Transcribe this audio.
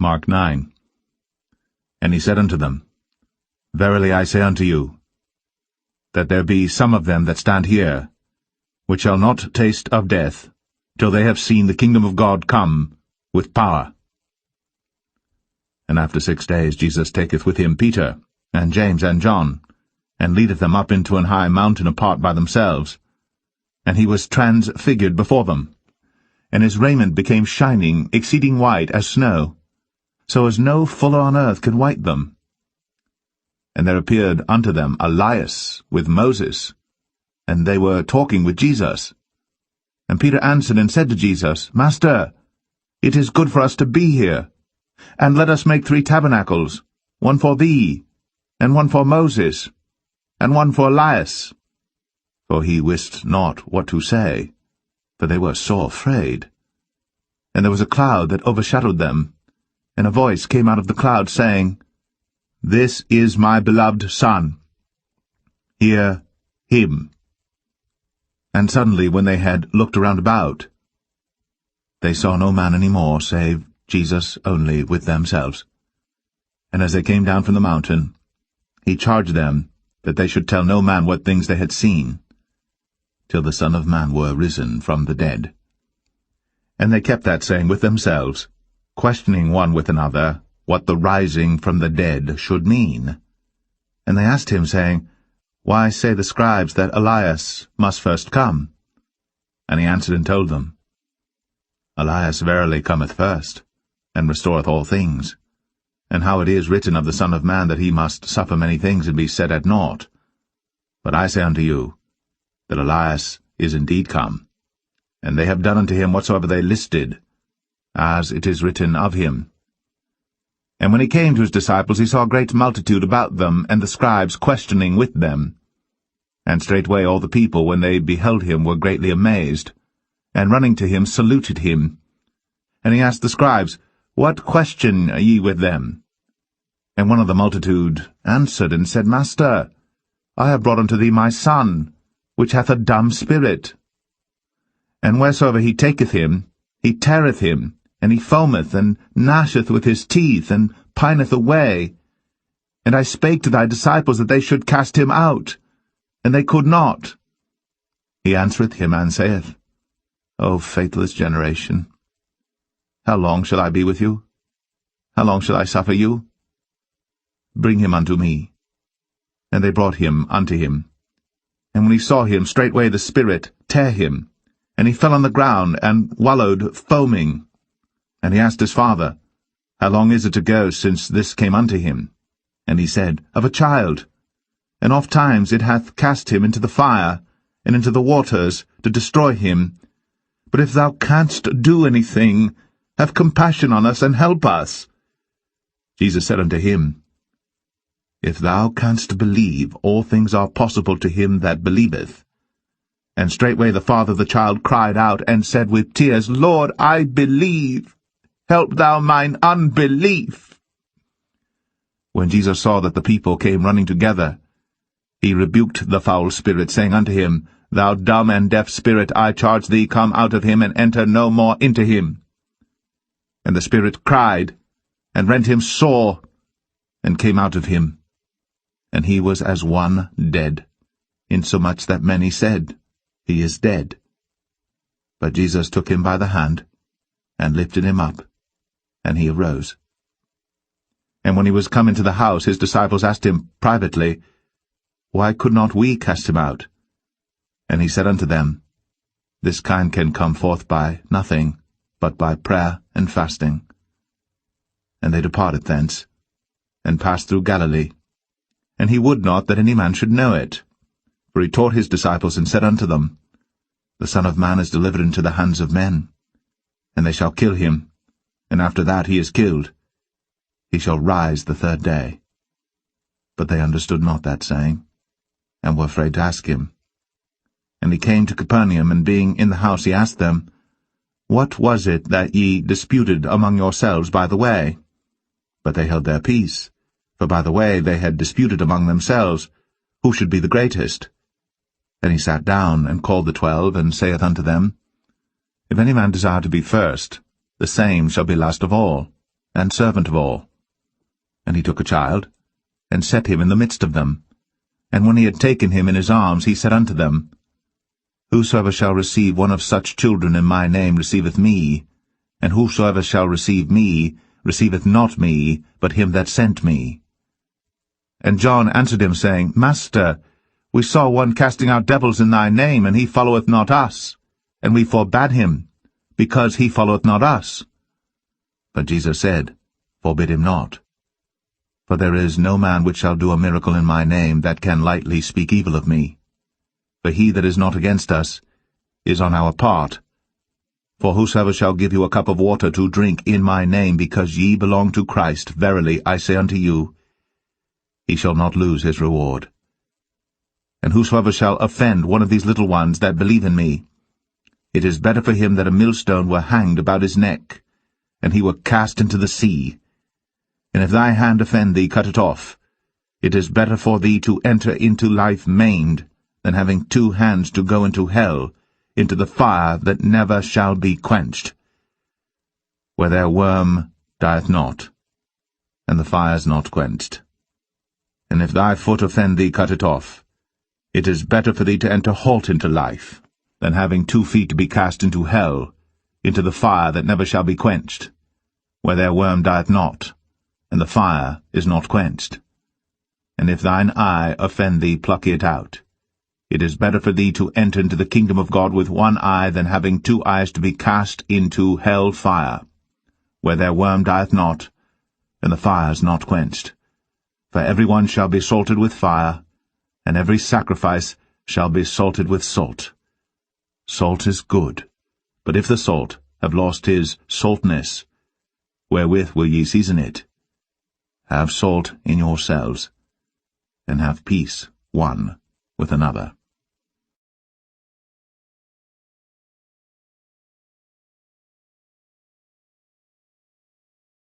Mark 9. And he said unto them, Verily I say unto you, that there be some of them that stand here, which shall not taste of death, till they have seen the kingdom of God come with power. And after 6 days Jesus taketh with him Peter, and James, and John, and leadeth them up into an high mountain apart by themselves. And he was transfigured before them, and his raiment became shining, exceeding white as snow, so as no fuller on earth could white them. And there appeared unto them Elias with Moses, and they were talking with Jesus. And Peter answered and said to Jesus, Master, it is good for us to be here. And let us make 3 tabernacles, one for thee, and one for Moses, and one for Elias. For he wist not what to say, for they were sore afraid. And there was a cloud that overshadowed them, and a voice came out of the cloud, saying, This is my beloved Son. Hear him. And suddenly, when they had looked around about, they saw no man any more, save Jesus only with themselves. And as they came down from the mountain, he charged them that they should tell no man what things they had seen, till the Son of Man were risen from the dead. And they kept that saying with themselves, questioning one with another what the rising from the dead should mean. And they asked him, saying, Why say the scribes that Elias must first come? And he answered and told them, Elias verily cometh first, and restoreth all things. And how it is written of the Son of Man that he must suffer many things and be set at naught. But I say unto you, that Elias is indeed come, and they have done unto him whatsoever they listed, as it is written of him. And when he came to his disciples, he saw a great multitude about them, and the scribes questioning with them. And straightway all the people, when they beheld him, were greatly amazed, and running to him saluted him. And he asked the scribes, What question ye with them? And one of the multitude answered and said, Master, I have brought unto thee my son, which hath a dumb spirit. And wheresoever he taketh him, he teareth him, and he foameth, and gnasheth with his teeth, and pineth away. And I spake to thy disciples that they should cast him out, and they could not. He answereth him, and saith, O faithless generation, how long shall I be with you? How long shall I suffer you? Bring him unto me. And they brought him unto him. And when he saw him, straightway the spirit tare him, and he fell on the ground, and wallowed foaming. And he asked his father, How long is it ago since this came unto him? And he said, Of a child. And oft times it hath cast him into the fire, and into the waters, to destroy him. But if thou canst do anything, have compassion on us, and help us. Jesus said unto him, If thou canst believe, all things are possible to him that believeth. And straightway the father of the child cried out, and said with tears, Lord, I believe. Help thou mine unbelief. When Jesus saw that the people came running together, he rebuked the foul spirit, saying unto him, Thou dumb and deaf spirit, I charge thee, come out of him, and enter no more into him. And the spirit cried, and rent him sore, and came out of him. And he was as one dead, insomuch that many said, He is dead. But Jesus took him by the hand, and lifted him up, and he arose. And when he was come into the house, his disciples asked him privately, Why could not we cast him out? And he said unto them, This kind can come forth by nothing, but by prayer and fasting. And they departed thence, and passed through Galilee. And he would not that any man should know it. For he taught his disciples, and said unto them, The Son of Man is delivered into the hands of men, and they shall kill him, and after that he is killed, he shall rise the 3rd day. But they understood not that saying, and were afraid to ask him. And he came to Capernaum, and being in the house he asked them, What was it that ye disputed among yourselves by the way? But they held their peace, for by the way they had disputed among themselves, who should be the greatest. Then he sat down, and called the 12, and saith unto them, If any man desire to be first, the same shall be last of all, and servant of all. And he took a child, and set him in the midst of them. And when he had taken him in his arms, he said unto them, Whosoever shall receive one of such children in my name receiveth me, and whosoever shall receive me receiveth not me, but him that sent me. And John answered him, saying, Master, we saw one casting out devils in thy name, and he followeth not us. And we forbade him, because he followeth not us. But Jesus said, Forbid him not. For there is no man which shall do a miracle in my name that can lightly speak evil of me. For he that is not against us is on our part. For whosoever shall give you a cup of water to drink in my name, because ye belong to Christ, verily I say unto you, he shall not lose his reward. And whosoever shall offend one of these little ones that believe in me, it is better for him that a millstone were hanged about his neck, and he were cast into the sea. And if thy hand offend thee, cut it off. It is better for thee to enter into life maimed, than having 2 hands to go into hell, into the fire that never shall be quenched, where their worm dieth not, and the fire is not quenched. And if thy foot offend thee, cut it off. It is better for thee to enter halt into life, than having 2 feet to be cast into hell, into the fire that never shall be quenched, where their worm dieth not, and the fire is not quenched. And if thine eye offend thee, pluck it out. It is better for thee to enter into the kingdom of God with 1 eye than having 2 eyes to be cast into hell fire, where their worm dieth not, and the fire is not quenched. For every one shall be salted with fire, and every sacrifice shall be salted with salt. Salt is good, but if the salt have lost his saltness, wherewith will ye season it? Have salt in yourselves, and have peace one with another.